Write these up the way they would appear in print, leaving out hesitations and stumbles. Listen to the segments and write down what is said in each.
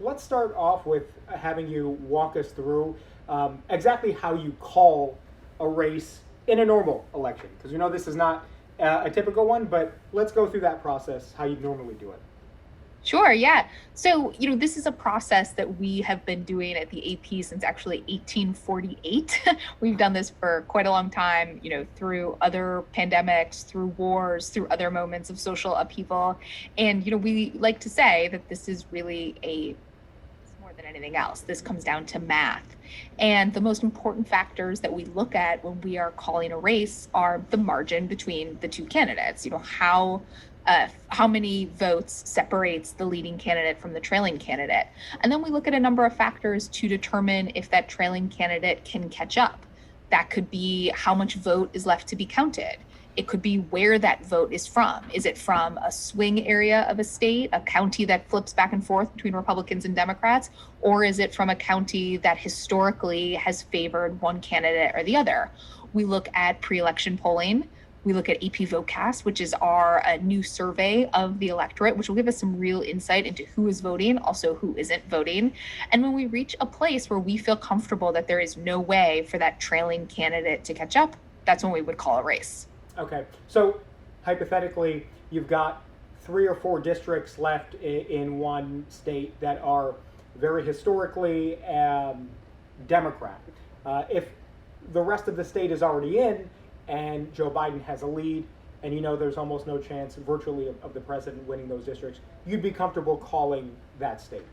let's start off with having you walk us through exactly how you call a race in a normal election, because we know this is not a typical one, but let's go through that process, how you normally do it. Sure, yeah. So, this is a process that we have been doing at the AP since actually 1848. We've done this for quite a long time, through other pandemics, through wars, through other moments of social upheaval. And, we like to say that this is really more than anything else. This comes down to math. And the most important factors that we look at when we are calling a race are the margin between the two candidates. How many votes separates the leading candidate from the trailing candidate. And then we look at a number of factors to determine if that trailing candidate can catch up. That could be how much vote is left to be counted. It could be where that vote is from. Is it from a swing area of a state, a county that flips back and forth between Republicans and Democrats, or is it from a county that historically has favored one candidate or the other? We look at pre-election polling. We look at AP VoteCast, which is our new survey of the electorate, which will give us some real insight into who is voting, also who isn't voting. And when we reach a place where we feel comfortable that there is no way for that trailing candidate to catch up, that's when we would call a race. Okay, so hypothetically, you've got 3 or 4 districts left in one state that are very historically Democrat. If the rest of the state is already in and Joe Biden has a lead, and there's almost no chance virtually of the president winning those districts, you'd be comfortable calling that state.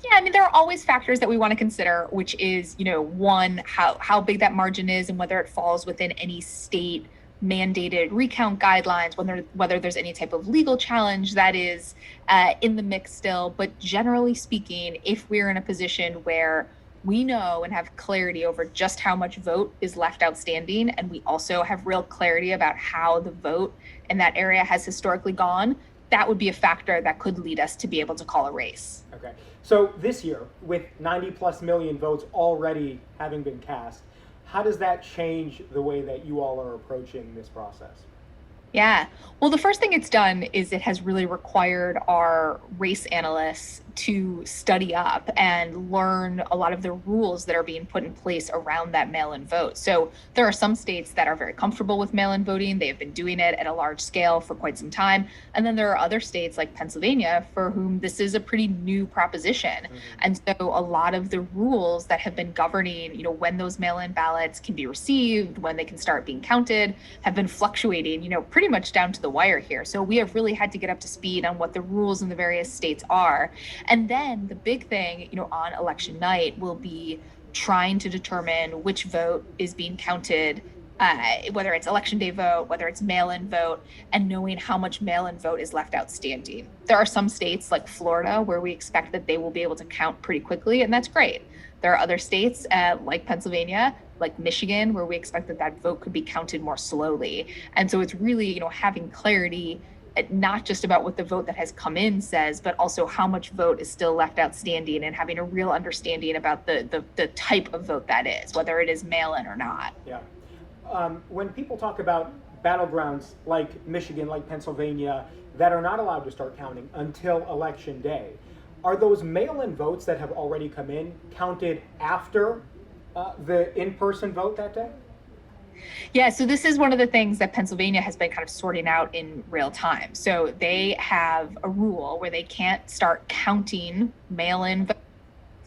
Yeah, I mean, there are always factors that we want to consider, which is, one, how big that margin is and whether it falls within any state mandated recount guidelines, whether there's any type of legal challenge that is in the mix still. But generally speaking, if we're in a position where we know and have clarity over just how much vote is left outstanding, and we also have real clarity about how the vote in that area has historically gone, that would be a factor that could lead us to be able to call a race. Okay, so this year, with 90 plus million votes already having been cast, how does that change the way that you all are approaching this process? Yeah. Well, the first thing it's done is it has really required our race analysts to study up and learn a lot of the rules that are being put in place around that mail-in vote. So there are some states that are very comfortable with mail-in voting. They have been doing it at a large scale for quite some time. And then there are other states like Pennsylvania for whom this is a pretty new proposition. Mm-hmm. And so a lot of the rules that have been governing, when those mail-in ballots can be received, when they can start being counted, have been fluctuating, pretty much down to the wire here. So we have really had to get up to speed on what the rules in the various states are. And then the big thing, on election night will be trying to determine which vote is being counted, whether it's election day vote, whether it's mail-in vote, and knowing how much mail-in vote is left outstanding. There are some states like Florida where we expect that they will be able to count pretty quickly, and that's great. There are other states like Pennsylvania, like Michigan, where we expect that vote could be counted more slowly. And so it's really, having clarity not just about what the vote that has come in says, but also how much vote is still left outstanding and having a real understanding about the type of vote that is, whether it is mail-in or not. Yeah. When people talk about battlegrounds like Michigan, like Pennsylvania, that are not allowed to start counting until election day, are those mail-in votes that have already come in counted after the in-person vote that day? Yeah, so this is one of the things that Pennsylvania has been kind of sorting out in real time. So they have a rule where they can't start counting mail-in votes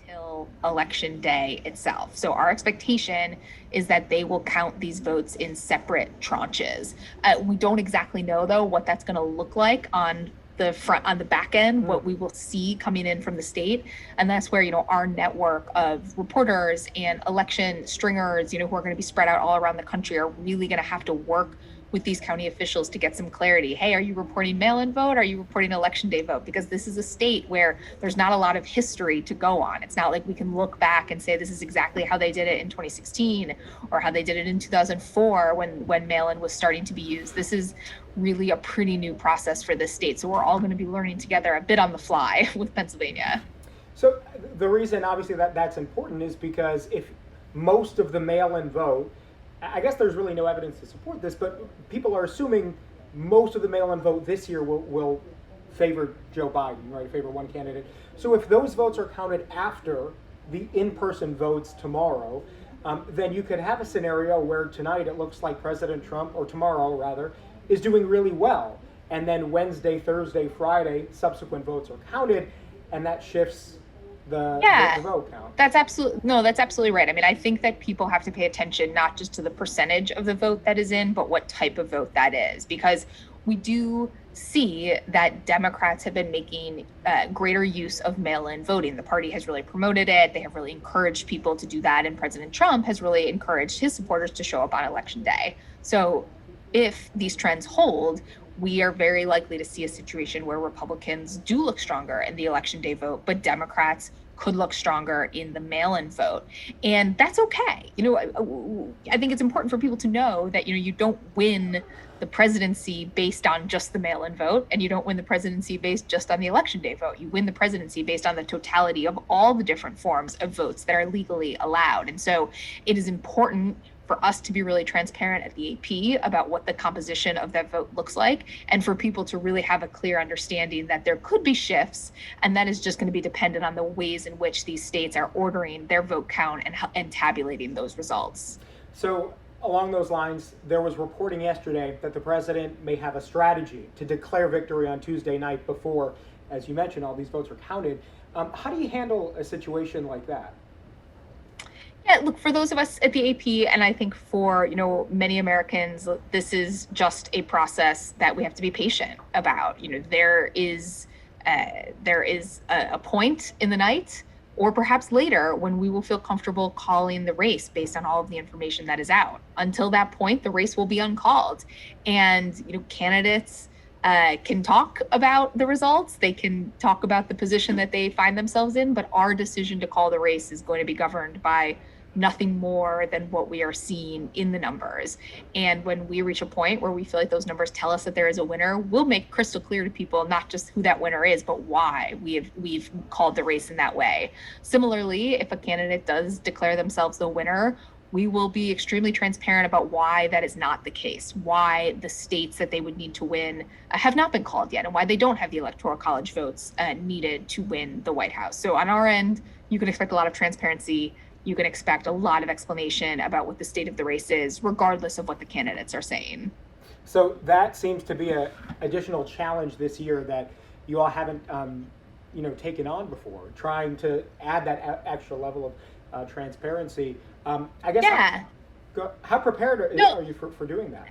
until election day itself. So our expectation is that they will count these votes in separate tranches. We don't exactly know, though, what that's going to look like on the back end, what we will see coming in from the state. And that's where, our network of reporters and election stringers, who are going to be spread out all around the country are really going to have to work with these county officials to get some clarity. Hey, are you reporting mail-in vote? Are you reporting election day vote? Because this is a state where there's not a lot of history to go on. It's not like we can look back and say this is exactly how they did it in 2016 or how they did it in 2004 when mail-in was starting to be used. This is really a pretty new process for this state. So we're all going to be learning together a bit on the fly with Pennsylvania. So the reason obviously that's important is because if most of the mail-in vote, I guess there's really no evidence to support this, but people are assuming most of the mail-in vote this year will favored Joe Biden, right? Favored one candidate. So if those votes are counted after the in-person votes tomorrow, then you could have a scenario where tonight it looks like President Trump, or tomorrow rather, is doing really well. And then Wednesday, Thursday, Friday, subsequent votes are counted, and that shifts the vote count. That's absolutely right. I mean, I think that people have to pay attention not just to the percentage of the vote that is in, but what type of vote that is, because we do see that Democrats have been making greater use of mail-in voting. The party has really promoted it. They have really encouraged people to do that, and President Trump has really encouraged his supporters to show up on election day. So if these trends hold, we are very likely to see a situation where Republicans do look stronger in the election day vote, but Democrats could look stronger in the mail-in vote. And that's okay. I think it's important for people to know that, you don't win the presidency based on just the mail-in vote, and you don't win the presidency based just on the election day vote. You win the presidency based on the totality of all the different forms of votes that are legally allowed. And so it is important for us to be really transparent at the AP about what the composition of that vote looks like, and for people to really have a clear understanding that there could be shifts, and that is just going to be dependent on the ways in which these states are ordering their vote count and tabulating those results. So along those lines, there was reporting yesterday that the president may have a strategy to declare victory on Tuesday night before, as you mentioned, all these votes are counted. How do you handle a situation like that? Yeah, look, for those of us at the AP, and I think for, many Americans, this is just a process that we have to be patient about. There is a point in the night, or perhaps later, when we will feel comfortable calling the race based on all of the information that is out. Until that point, the race will be uncalled. And, candidates can talk about the results. They can talk about the position that they find themselves in, but our decision to call the race is going to be governed by nothing more than what we are seeing in the numbers. And when we reach a point where we feel like those numbers tell us that there is a winner, we'll make crystal clear to people not just who that winner is, but why we've called the race in that way. Similarly, if a candidate does declare themselves the winner, we will be extremely transparent about why that is not the case, why the states that they would need to win have not been called yet, and why they don't have the Electoral College votes needed to win the White House. So on our end, you can expect a lot of transparency. You can expect a lot of explanation about what the state of the race is, regardless of what the candidates are saying. So that seems to be an additional challenge this year that you all haven't, taken on before, trying to add that extra level of transparency. I guess. Yeah. How prepared are you for doing that?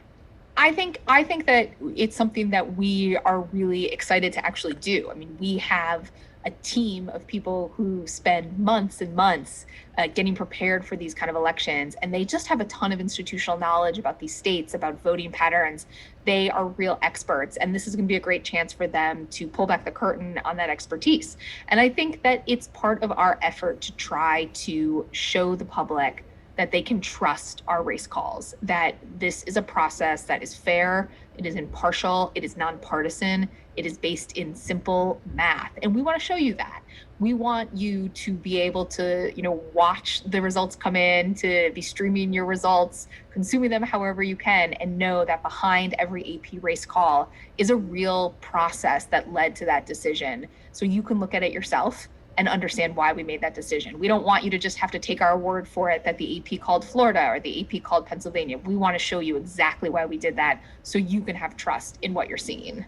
I think that it's something that we are really excited to actually do. I mean, we have a team of people who spend months and months getting prepared for these kind of elections, and they just have a ton of institutional knowledge about these states, about voting patterns. They are real experts, and this is going to be a great chance for them to pull back the curtain on that expertise. And I think that it's part of our effort to try to show the public that they can trust our race calls, that this is a process that is fair, it is impartial, it is nonpartisan, it is based in simple math. And we want to show you that. We want you to be able to, watch the results come in, to be streaming your results, consuming them however you can, and know that behind every AP race call is a real process that led to that decision. So you can look at it yourself and understand why we made that decision. We don't want you to just have to take our word for it that the AP called Florida or the AP called Pennsylvania. We want to show you exactly why we did that so you can have trust in what you're seeing.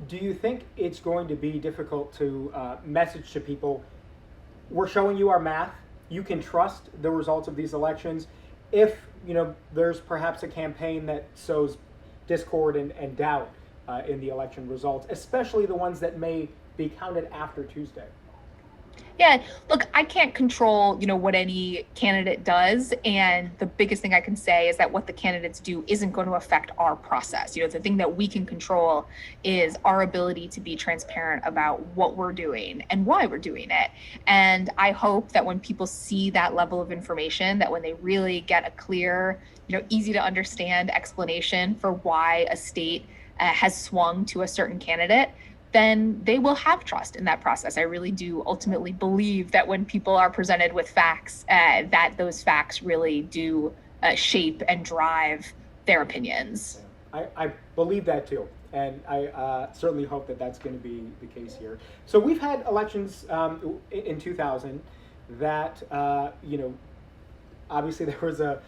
Do you think it's going to be difficult to message to people, we're showing you our math, you can trust the results of these elections, if there's perhaps a campaign that sows discord and doubt in the election results, especially the ones that may be counted after Tuesday? Yeah, look, I can't control, what any candidate does. And the biggest thing I can say is that what the candidates do isn't going to affect our process. The thing that we can control is our ability to be transparent about what we're doing and why we're doing it. And I hope that when people see that level of information, that when they really get a clear, easy to understand explanation for why a state has swung to a certain candidate, then they will have trust in that process. I really do ultimately believe that when people are presented with facts, that those facts really do shape and drive their opinions. I believe that too. and I certainly hope that that's going to be the case here. So we've had elections in 2000 that, obviously there was a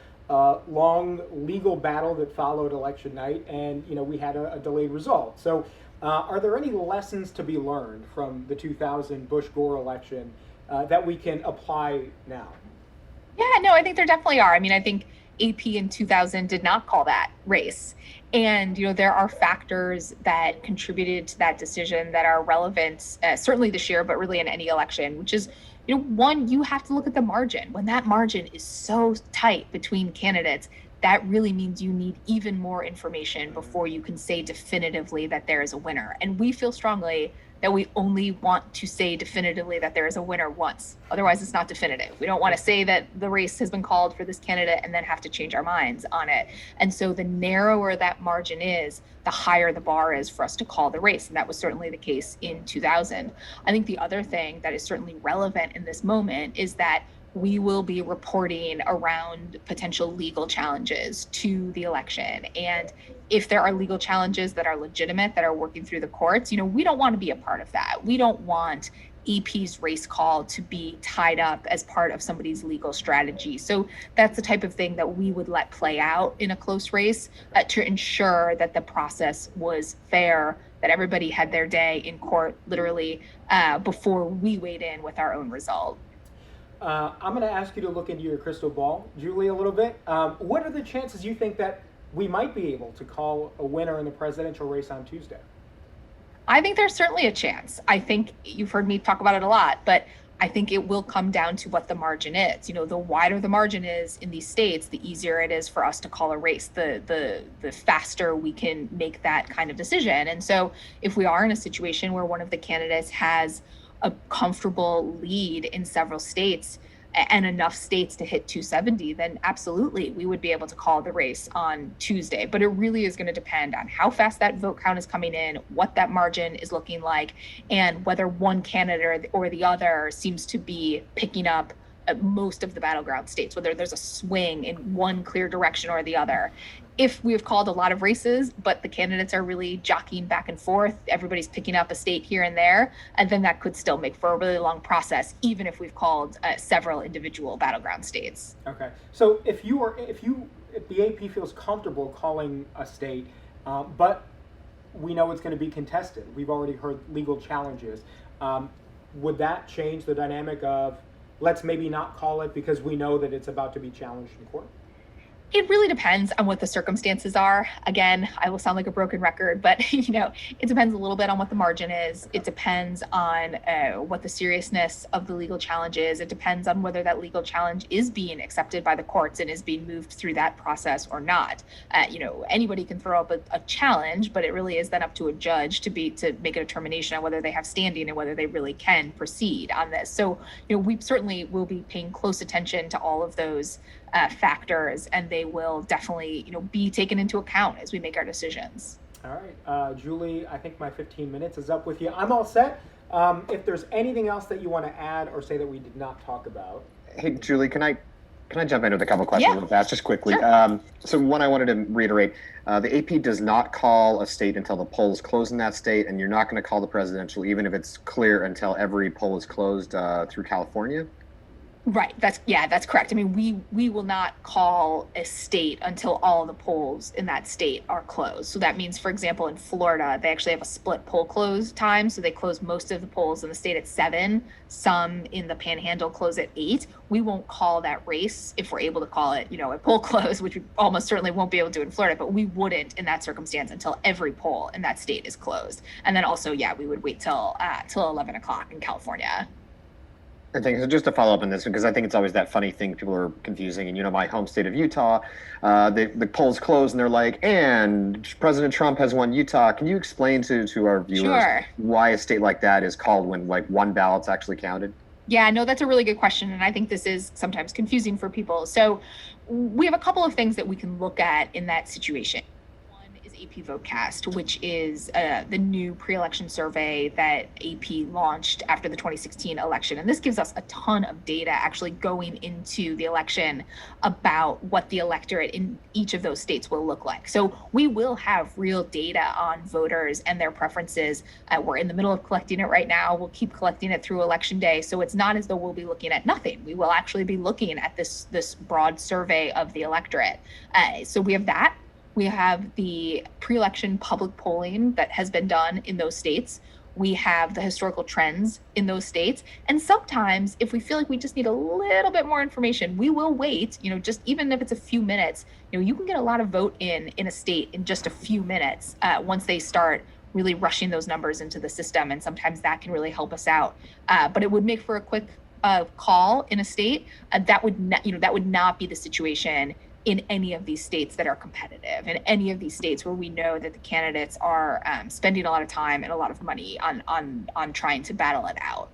long legal battle that followed election night, and we had a delayed result. So, are there any lessons to be learned from the 2000 Bush-Gore election that we can apply now? Yeah, no, I think there definitely are. I mean, I think AP in 2000 did not call that race. And, there are factors that contributed to that decision that are relevant, certainly this year, but really in any election, which is, one, you have to look at the margin. When that margin is so tight between candidates, that really means you need even more information before you can say definitively that there is a winner. And we feel strongly that we only want to say definitively that there is a winner once. Otherwise, it's not definitive. We don't want to say that the race has been called for this candidate and then have to change our minds on it. And so the narrower that margin is, the higher the bar is for us to call the race. And that was certainly the case in 2000. I think the other thing that is certainly relevant in this moment is that we will be reporting around potential legal challenges to the election. And if there are legal challenges that are legitimate, that are working through the courts, we don't want to be a part of that. We don't want EP's race call to be tied up as part of somebody's legal strategy. So that's the type of thing that we would let play out in a close race to ensure that the process was fair, that everybody had their day in court literally before we weighed in with our own result. I'm going to ask you to look into your crystal ball, Julie, a little bit. What are the chances you think that we might be able to call a winner in the presidential race on Tuesday? I think there's certainly a chance. I think you've heard me talk about it a lot, but I think it will come down to what the margin is. The wider the margin is in these states, the easier it is for us to call a race, the faster we can make that kind of decision. And so if we are in a situation where one of the candidates has a comfortable lead in several states and enough states to hit 270, then absolutely we would be able to call the race on Tuesday. But it really is going to depend on how fast that vote count is coming in, what that margin is looking like, and whether one candidate or the other seems to be picking up most of the battleground states, whether there's a swing in one clear direction or the other. If we have called a lot of races, but the candidates are really jockeying back and forth, everybody's picking up a state here and there, and then that could still make for a really long process, even if we've called several individual battleground states. Okay, so if the AP feels comfortable calling a state, but we know it's going to be contested, we've already heard legal challenges, would that change the dynamic of let's maybe not call it because we know that it's about to be challenged in court? It really depends on what the circumstances are. Again, I will sound like a broken record, but it depends a little bit on what the margin is. It depends on what the seriousness of the legal challenge is. It depends on whether that legal challenge is being accepted by the courts and is being moved through that process or not. Anybody can throw up a challenge, but it really is then up to a judge to make a determination on whether they have standing and whether they really can proceed on this. So, we certainly will be paying close attention to all of those factors, and they will definitely, be taken into account as we make our decisions. All right, Julie, I think my 15 minutes is up with you. I'm all set. If there's anything else that you want to add or say that we did not talk about. Hey, Julie, can I jump in with a couple of questions real fast, just quickly? Sure. So one, I wanted to reiterate, the AP does not call a state until the polls close in that state, and you're not going to call the presidential even if it's clear until every poll is closed through California? Right. That's correct. I mean, we will not call a state until all the polls in that state are closed. So that means, for example, in Florida, they actually have a split poll close time. So they close most of the polls in the state at 7. Some in the Panhandle close at 8. We won't call that race if we're able to call it, a poll close, which we almost certainly won't be able to do in Florida. But we wouldn't in that circumstance until every poll in that state is closed. And then also, we would wait till 11 o'clock in California. And things. So just to follow up on this, because I think it's always that funny thing people are confusing. And my home state of Utah, the polls close and they're like, and President Trump has won Utah. Can you explain to our viewers why a state like that is called when one ballot's actually counted? Yeah, no, that's a really good question. And I think this is sometimes confusing for people. So we have a couple of things that we can look at in that situation. One is AP VoteCast, which is the new pre-election survey that AP launched after the 2016 election. And this gives us a ton of data actually going into the election about what the electorate in each of those states will look like. So we will have real data on voters and their preferences. We're in the middle of collecting it right now. We'll keep collecting it through Election Day. So it's not as though we'll be looking at nothing. We will actually be looking at this broad survey of the electorate. So we have that. We have the pre-election public polling that has been done in those states. We have the historical trends in those states. And sometimes if we feel like we just need a little bit more information, we will wait, just even if it's a few minutes, you can get a lot of vote in a state in just a few minutes once they start really rushing those numbers into the system. And sometimes that can really help us out. But it would make for a quick call in a state. That would not be the situation in any of these states that are competitive, in any of these states where we know that the candidates are spending a lot of time and a lot of money on trying to battle it out.